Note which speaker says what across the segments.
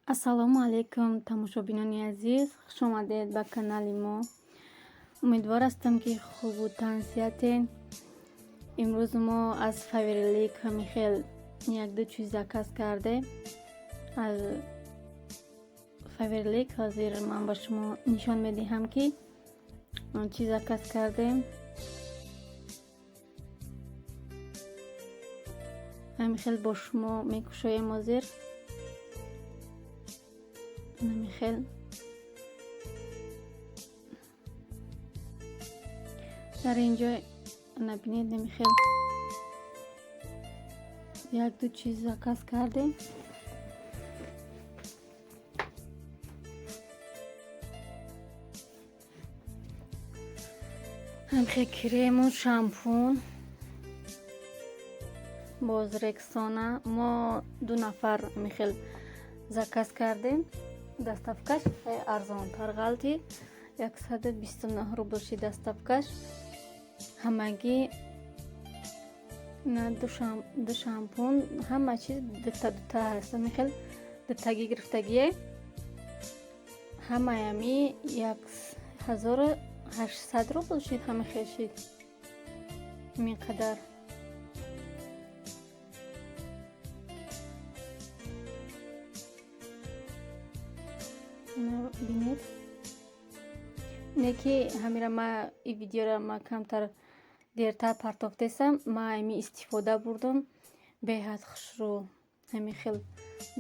Speaker 1: ассалому алайкум тамошобинони азиз, хуш омадед ба канали мо. Умедвор ҳастам ки хубу тансиятен. имрӯз мо аз Фаберлик ҳамихел як-ду чиз заказ карде. аз Фаберлик ҳозир ман ба шумо нишон медиҳам ки чӣ заказ кардем. ҳамихел бо шумо мекушоем ҳозир. намихел дар инҷо набинед, намихел як-ду чиз заказ кардем. ҳамихел крему, шампун, боз рексона. мо ду нафар ҳамихел заказ кардем. Доставкаш арзонтар ғалти 129 рубл шид доставкаш. ҳамагӣ ду шампун, ҳама чиз дута ҳаст. ҳамихел дутагӣ гирифтагие ҳамаями 1800 рубл шид. ҳамихел шид минқадар. бинед неки ҳамира ма и видеора ма камтар дертар партофтесам. ма ами истифода бурдам беҳад хушрӯ. ҳамихел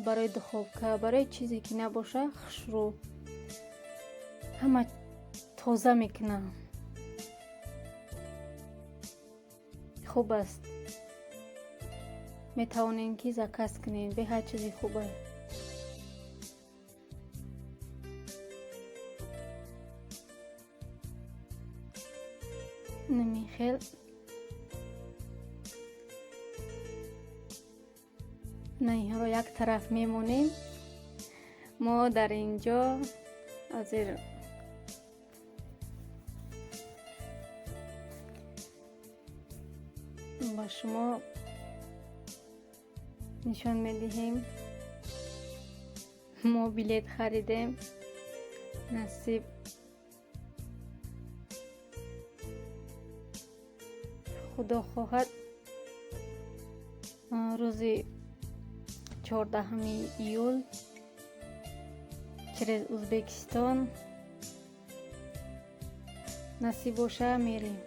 Speaker 1: барои духовка, барои чизе ки набоша хушрӯ, ҳама тоза мекунам. хуб аст, метавонем ки заказ кунем. беҳад чизи хуб аст. намихел наиҳоро як тараф мемонем. мо дар инҷо ҳозир ба шумо нишон медиҳем. мо билет харидем. насиб худо хоҳад рӯзи 14 июл через Узбекистон насиб боша мерем.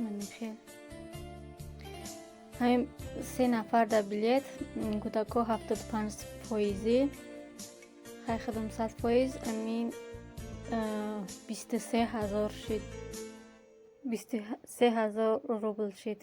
Speaker 1: намихел ҳамин 3 нафар дар билет кӯдако 75%, хайхадам 100%. амин 23000 шид. 23000 рубл шид.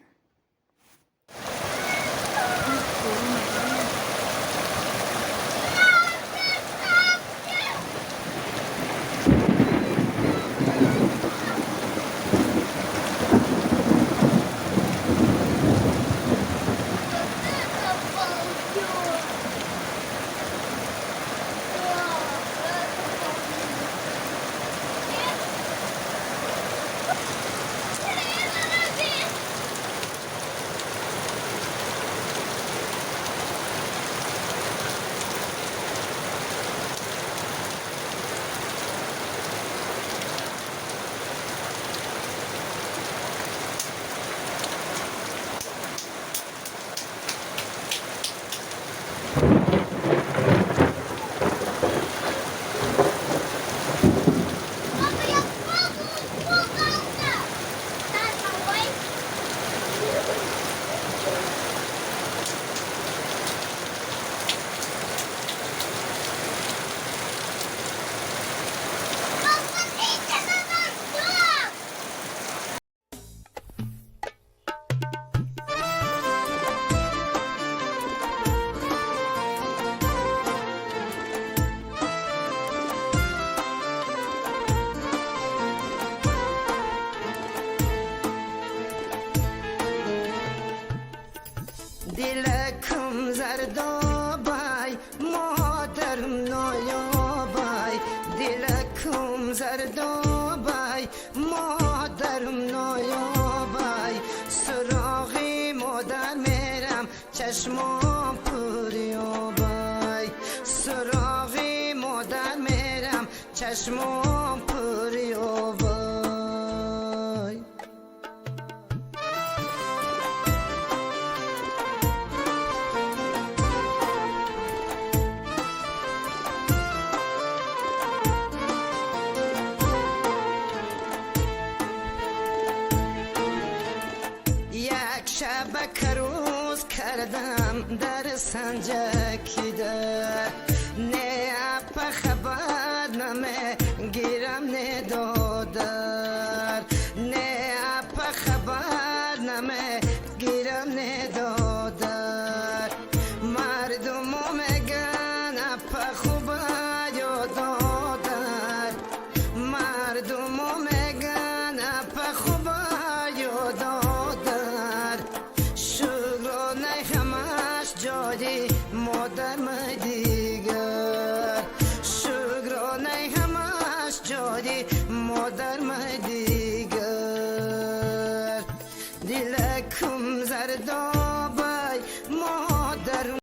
Speaker 2: دلکم زردابای مادرم نایابای دلکم زردابای مادرم نایابای سر چشمام پوریا بای سراغی مادر میرم چشمام پوریا بای شبک روز کردم در سنجکیده نه اپ خبر نمه گیرم نه دادر نه اپ خبر نمه گیرم نه دادر مردم میگن اپ خوبه یا دادر مردم میگن اپ خوبه یا دادر جادی مادر مدیگر شکرانه همش جادی مادر مدیگر دلکم زردان